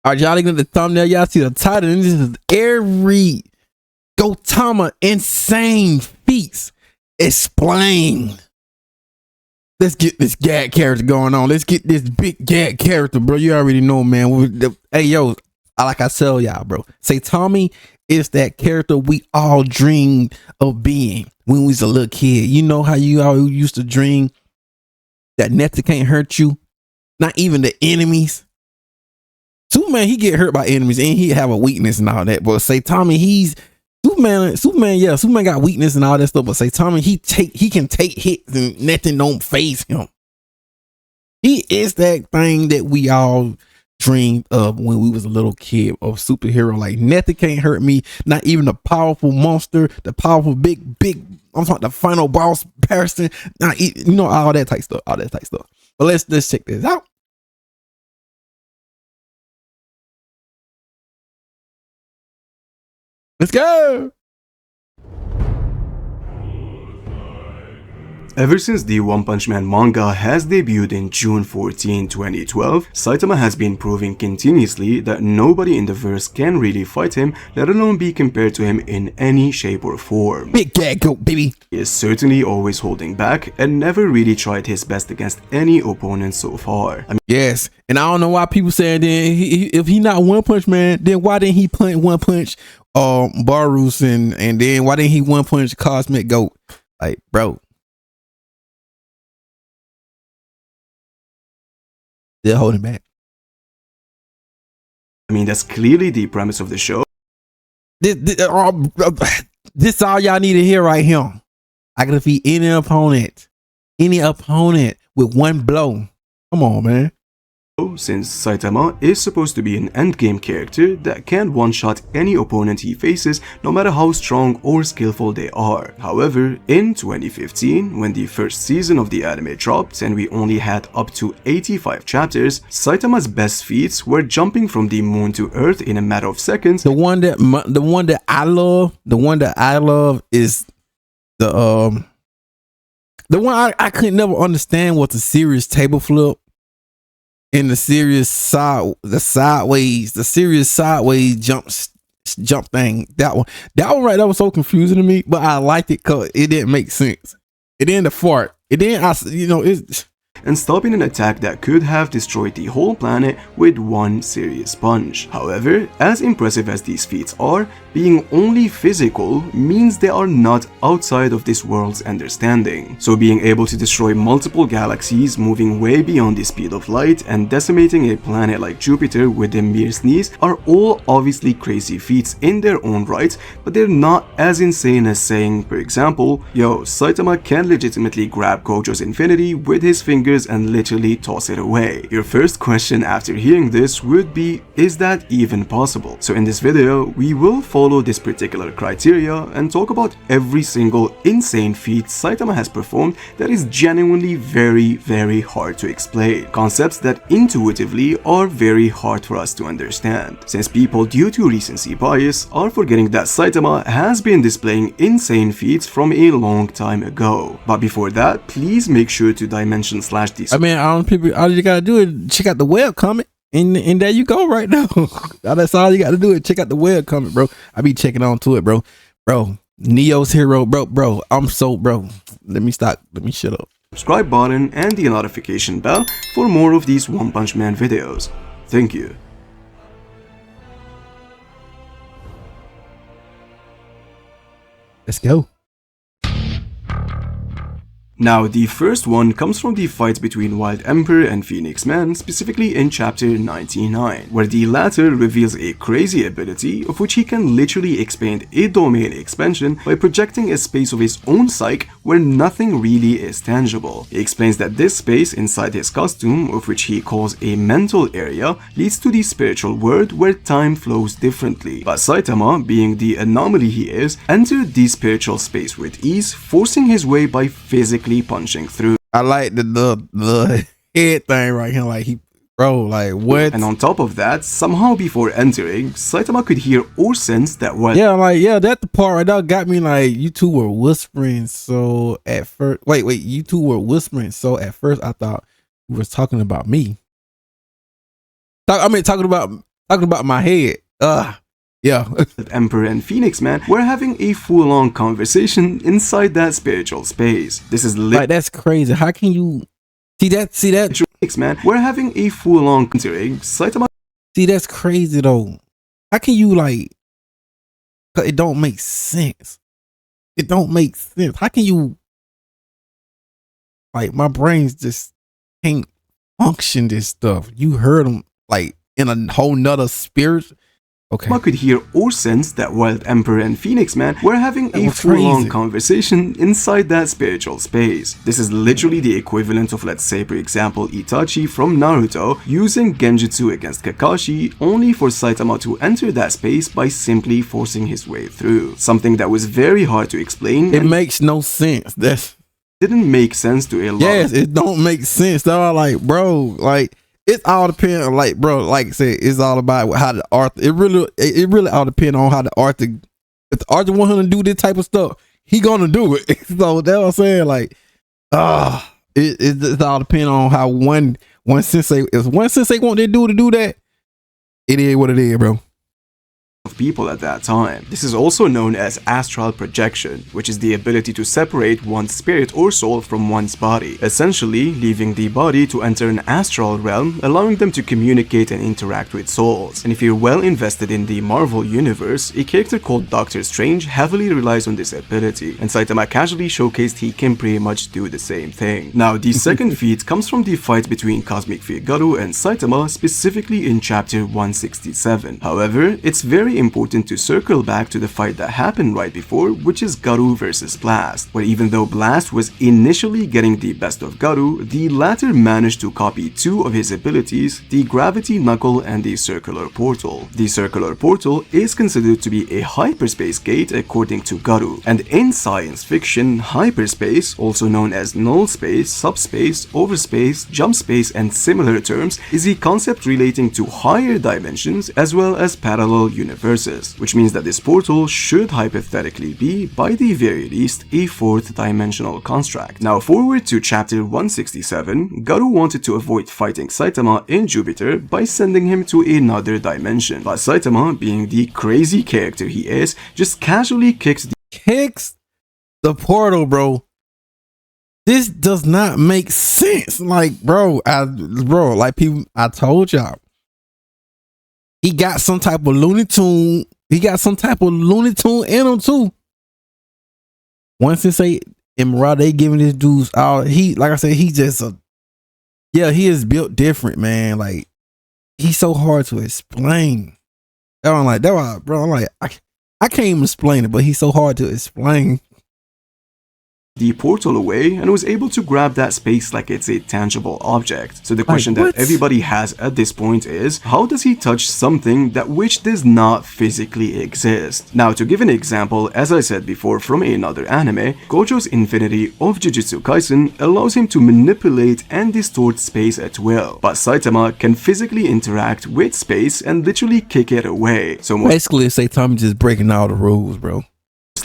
All right, y'all looking at the thumbnail. Y'all see the title. And this is every GODGOTHAM insane feats explained. Let's get this gag character going on. Let's get this big gag character, bro. You already know, man. Hey, yo, like I tell y'all, bro. Saitama is that character we all dreamed of being when we was a little kid. You know how you all used to dream that nothing can't hurt you, not even the enemies. Superman, he get hurt by enemies and he have a weakness and all that. But Saitama, he's Superman, yeah, Superman got weakness and all that stuff. But Saitama, he can take hits and nothing don't phase him. He is that thing that we all dreamed of when we was a little kid, of superhero. Like nothing can't hurt me, not even the powerful monster, the powerful big I'm talking the final boss person, not, you know, all that type stuff, But let's check this out. Let's go. Ever since the One Punch Man manga has debuted in June 14, 2012, Saitama has been proving continuously that nobody in the verse can really fight him, let alone be compared to him in any shape or form. Big gag goat, baby. He is certainly always holding back and never really tried his best against any opponent so far. Yes, and I don't know why people saying then if he not One Punch Man, then why didn't he one punch Barus and then why didn't he one punch Cosmic Goat? Like, bro. They're holding back. I mean, that's clearly the premise of the show. This all y'all need to hear right here. I can defeat any opponent with one blow. Come on, man. Since Saitama is supposed to be an endgame character that can one-shot any opponent he faces, no matter how strong or skillful they are. However, in 2015, when the first season of the anime dropped and we only had up to 85 chapters, Saitama's best feats were jumping from the moon to earth in a matter of seconds. The one that I love is the one I could never understand was the serious table flip. In the serious sideways jump thing. That one right, that was so confusing to me, but I liked it because it didn't make sense. It didn't the fart. It didn't, and stopping an attack that could have destroyed the whole planet with one serious punch. However, as impressive as these feats are, being only physical means they are not outside of this world's understanding. So being able to destroy multiple galaxies, moving way beyond the speed of light, and decimating a planet like Jupiter with a mere sneeze are all obviously crazy feats in their own right, but they're not as insane as saying, for example, yo, Saitama can legitimately grab Gojo's infinity with his fingers and literally toss it away. Your first question after hearing this would be, is that even possible? So in this video, we will follow this particular criteria and talk about every single insane feat Saitama has performed that is genuinely very hard to explain. Concepts that intuitively are very hard for us to understand, since people due to recency bias are forgetting that Saitama has been displaying insane feats from a long time ago. But before that, please make sure to dimension/. I mean, all you gotta do is check out the web comment, and there you go right now. That's all you gotta do is check out the web comment, bro. I be checking on to it, bro. Neo's hero, bro. I'm so, bro. Let me shut up. Subscribe button and the notification bell for more of these One Punch Man videos. Thank you. Let's go. Now, the first one comes from the fight between Wild Emperor and Phoenix Man, specifically in chapter 99, where the latter reveals a crazy ability of which he can literally expand a domain expansion by projecting a space of his own psyche where nothing really is tangible. He explains that this space inside his costume, of which he calls a mental area, leads to the spiritual world where time flows differently. But Saitama, being the anomaly he is, entered the spiritual space with ease, forcing his way by physically punching through. I like the head thing right here, like like what? And on top of that, somehow before entering, Saitama could hear or sense that what? Yeah, that the part right now got me like, you two were whispering, so at first, wait, you two were whispering, so at first I thought you was talking about me. Talking about Talking about my head. Yeah. Emperor and Phoenix Man were having a full-on conversation inside that spiritual space. This is like, that's crazy. How can you see that? Phoenix Man were having a full-on considering Saitama. See, that's crazy though. How can you like? It don't make sense. It don't make sense. How can you? Like, my brains just can't function this stuff. You heard them like in a whole nother spirit. Okay. I could hear or sense that while Emperor and Phoenix Man were having a full-on conversation inside that spiritual space. This is literally the equivalent of, let's say, for example, Itachi from Naruto using Genjutsu against Kakashi, only for Saitama to enter that space by simply forcing his way through. Something that was very hard to explain. It makes no sense. That didn't make sense to a lot. Yes, it don't make sense. They're like, bro, like, it all depends on, like, bro, like I said, it's all about how the author, it really all depends on how the author, if the author want him to do this type of stuff, he gonna do it. So that's what I'm saying, like, it all depends on how one sensei, if one sensei want to do that, it is what it is, bro. Of people at that time. This is also known as astral projection, which is the ability to separate one's spirit or soul from one's body, essentially leaving the body to enter an astral realm, allowing them to communicate and interact with souls. And if you're well invested in the Marvel universe, a character called Doctor Strange heavily relies on this ability, and Saitama casually showcased he can pretty much do the same thing. Now, the second feat comes from the fight between Cosmic Figaro and Saitama, specifically in chapter 167. However, it's very important to circle back to the fight that happened right before, which is Garu versus Blast, where even though Blast was initially getting the best of Garu, the latter managed to copy two of his abilities, the Gravity Knuckle and the Circular Portal. The Circular Portal is considered to be a hyperspace gate according to Garu, and in science fiction, hyperspace, also known as null space, subspace, overspace, jump space, and similar terms, is a concept relating to higher dimensions as well as parallel universes, which means that this portal should hypothetically be, by the very least, a fourth dimensional construct. Now forward to chapter 167, Garu wanted to avoid fighting Saitama in Jupiter by sending him to another dimension, but Saitama, being the crazy character he is, just casually kicks the portal, bro. This does not make sense. Like, bro, like people, I told y'all. He got some type of Looney Tune. He got some type of Looney Tune in him too. Once they say Emerald, they giving this dudes all. He, like I said, he just he is built different, man. Like, he's so hard to explain. I'm like, that why, bro. I'm like, I can't even explain it, but he's so hard to explain. The portal away and was able to grab that space like it's a tangible object. So the question that everybody has at this point is, how does he touch something that which does not physically exist? Now, to give an example, as I said before from another anime, Gojo's Infinity of Jujutsu Kaisen allows him to manipulate and distort space at will, but Saitama can physically interact with space and literally kick it away. So basically, Saitama just breaking all the rules, bro.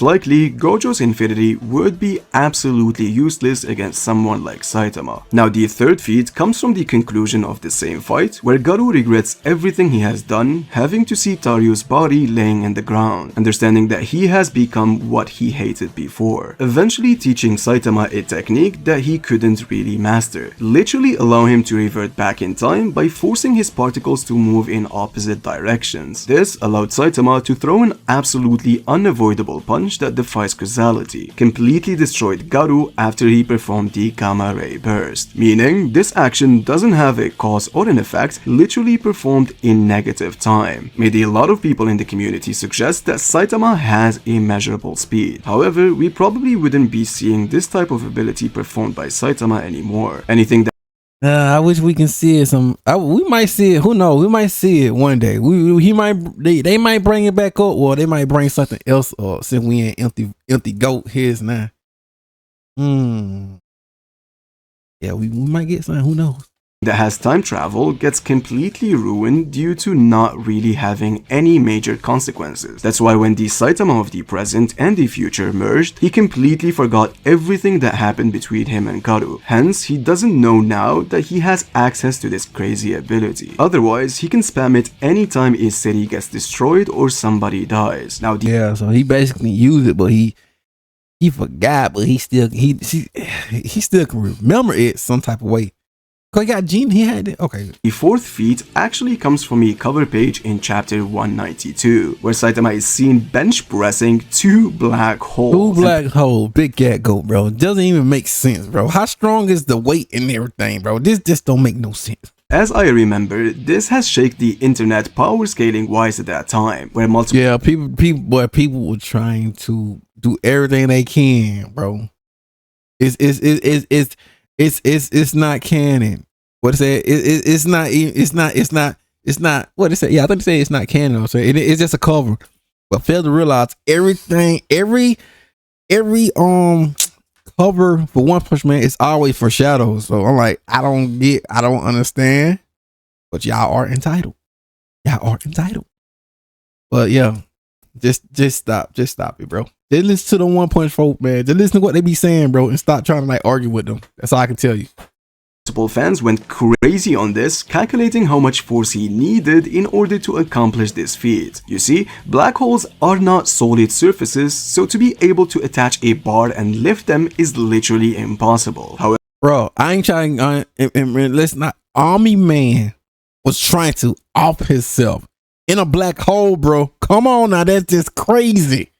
Likely, Gojo's Infinity would be absolutely useless against someone like Saitama. Now, the third feat comes from the conclusion of the same fight, where Garu regrets everything he has done, having to see Tario's body laying in the ground, understanding that he has become what he hated before, eventually teaching Saitama a technique that he couldn't really master, literally allow him to revert back in time by forcing his particles to move in opposite directions. This allowed Saitama to throw an absolutely unavoidable punch that defies causality, completely destroyed Garu after he performed the Gamma Ray Burst, meaning this action doesn't have a cause or an effect, literally performed in negative time. Made a lot of people in the community suggest that Saitama has immeasurable speed. However, we probably wouldn't be seeing this type of ability performed by Saitama anymore. Anything that I wish we can see it. We might see it. Who knows? We might see it one day. They might bring it back up, or they might bring something else up. Since we ain't empty goat heads now. Yeah, we might get something. Who knows? that has time travel gets completely ruined due to not really having any major consequences. That's why when the Saitama of the present and the future merged, he completely forgot everything that happened between him and Karu. Hence, he doesn't know now that he has access to this crazy ability. Otherwise, he can spam it anytime a city gets destroyed or somebody dies. Now, yeah, so he basically used it, but he forgot, but he still can remember it some type of way. Cause he got Gene, he had it. Okay. The fourth feat actually comes from a cover page in chapter 192, where Saitama is seen bench pressing 2 black holes. 2 black holes, big cat goat, bro. It doesn't even make sense, bro. How strong is the weight and everything, bro? This just don't make no sense. As I remember, this has shaken the internet power scaling wise at that time, where multiple people were trying to do everything they can, bro. It's not canon. What it say? It's not what it say. Yeah, I think they say it's not canon. So it's just a cover. But fail to realize every cover for One Punch Man is always foreshadows. So I'm like, I don't understand. But y'all are entitled. But yeah, just stop it, bro. Just listen to the One Punch folk, man. Just listen to what they be saying, bro, and stop trying to like argue with them. That's all I can tell you. Multiple fans went crazy on this, calculating how much force he needed in order to accomplish this feat. You see, black holes are not solid surfaces, so to be able to attach a bar and lift them is literally impossible. However, bro, I ain't trying. Let's not. Army Man was trying to off himself in a black hole, bro. Come on now, that's just crazy.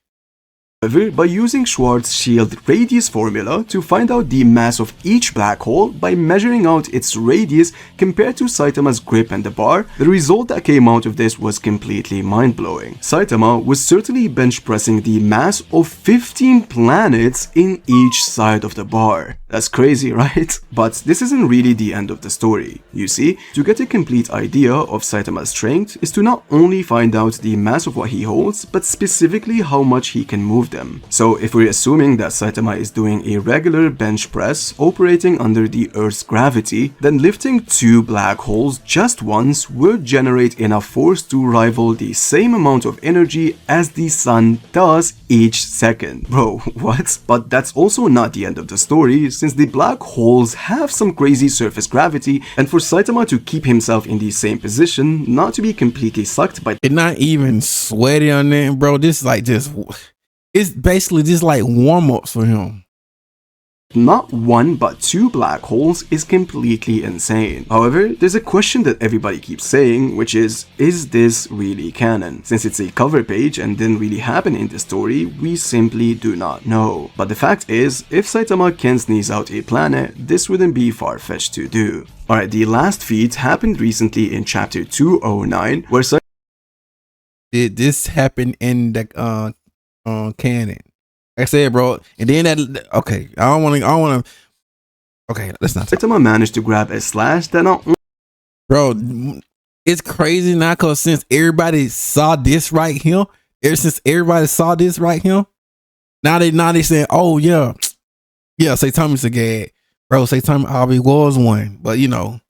by using Schwarzschild radius formula to find out the mass of each black hole by measuring out its radius compared to Saitama's grip and the bar, the result that came out of this was completely mind-blowing. Saitama was certainly bench pressing the mass of 15 planets in each side of the bar. That's crazy, right? But this isn't really the end of the story. You see, to get a complete idea of Saitama's strength is to not only find out the mass of what he holds, but specifically how much he can move them. So if we're assuming that Saitama is doing a regular bench press operating under the Earth's gravity, then lifting 2 black holes just once would generate enough force to rival the same amount of energy as the sun does each second. Bro, what? But that's also not the end of the story, since the black holes have some crazy surface gravity, and for Saitama to keep himself in the same position, not to be completely sucked by— It's not even sweaty on there, bro. This is like just— it's basically just like warm-ups for him. not 1 but 2 black holes is completely insane. However, there's a question that everybody keeps saying, which is this really canon? Since it's a cover page and didn't really happen in the story, we simply do not know. But the fact is, if Saitama can sneeze out a planet, this wouldn't be far-fetched to do. Alright, the last feat happened recently in chapter 209, where Did this happen in the canon? Like I said, bro, and then that— okay, I don't want to. Okay, let's not. Saitama managed to grab a slash that not only— Bro, it's crazy now, cause since everybody saw this right here, now they saying, oh yeah, Saitama's a gag, bro. Saitama always was one, but you know,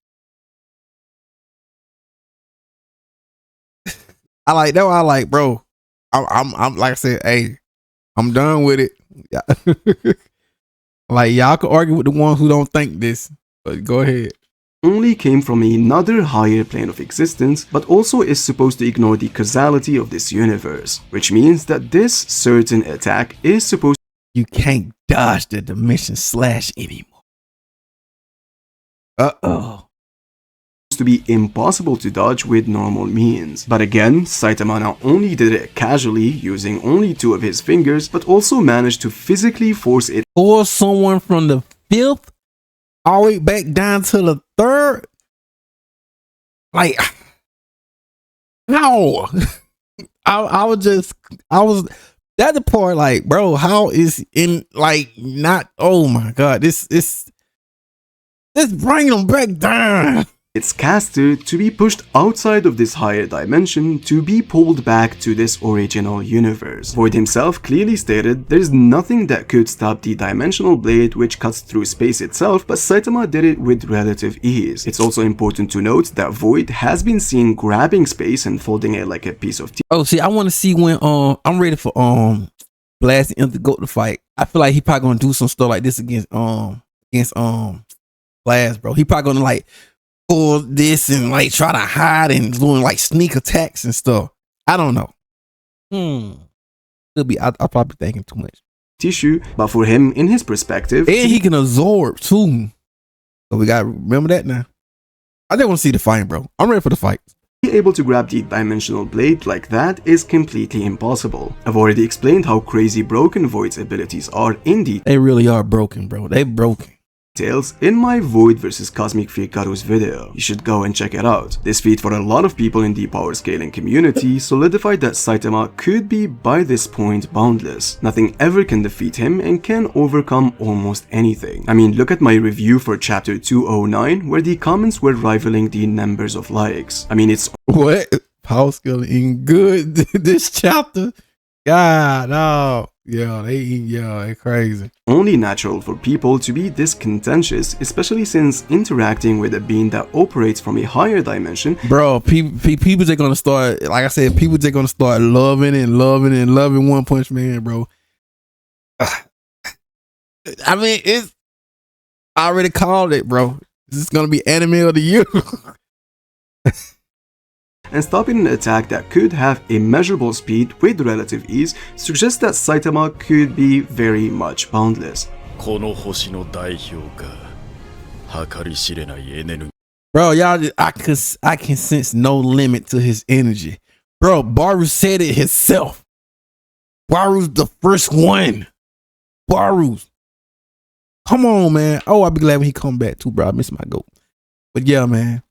I like that. I like, bro. I'm like I said, hey, I'm done with it. Like, y'all can argue with the ones who don't think this, but go ahead. only came from another higher plane of existence, but also is supposed to ignore the causality of this universe, which means that this certain attack is supposed— You can't dodge the dimension slash anymore. to be impossible to dodge with normal means. But again, Saitama not only did it casually using only 2 of his fingers, but also managed to physically force it— Or someone from the 5th all the way back down to the 3rd. Like, how? I was that's the part, like, bro, how is in, like, not— oh my god, this bring them back down. its caster to be pushed outside of this higher dimension to be pulled back to this original universe. Void himself clearly stated there's nothing that could stop the dimensional blade which cuts through space itself, but Saitama did it with relative ease. It's also important to note that Void has been seen grabbing space and folding it like a piece of tea. Oh, see, I want to see when I'm ready for Blast and the GOAT to fight. I feel like he probably gonna do some stuff like this against Blast, bro. He probably gonna like pull this and like try to hide and doing like sneak attacks and stuff. I don't know. It'll be I'll probably be thinking too much. Tissue, but for him, in his perspective, and he can absorb too. So we gotta remember that now. I just want to see the fight, bro. I'm ready for the fight. Be able to grab the dimensional blade like that is completely impossible. I've already explained how crazy broken Void's abilities are in detail. They really are broken, bro. They broken. In my Void vs Cosmic Fikaru's video. You should go and check it out. This feat for a lot of people in the power scaling community solidified that Saitama could be by this point boundless. Nothing ever can defeat him and can overcome almost anything. I mean, look at my review for chapter 209 where the comments were rivaling the numbers of likes. I mean, it's what? Power scaling good this chapter? God, no. Yeah, they crazy. Only natural for people to be this contentious, especially since interacting with a being that operates from a higher dimension. Bro, people just gonna start, like I said, people just gonna start loving One Punch Man, bro. I mean, I already called it, bro. This is gonna be anime of the year. And stopping an attack that could have immeasurable speed with relative ease suggests that Saitama could be very much boundless. Bro, y'all, I can sense no limit to his energy. Bro, Baru said it himself. Baru's the first one. Baru's. Come on, man. Oh, I'll be glad when he come back too, bro. I miss my goat. But yeah, man.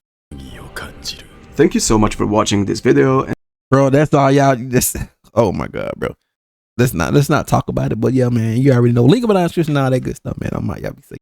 Thank you so much for watching this video. Bro, that's all y'all. Oh my god, bro. Let's not talk about it. But yeah, man, you already know. Link in the description, all that good stuff, man. I might y'all be safe.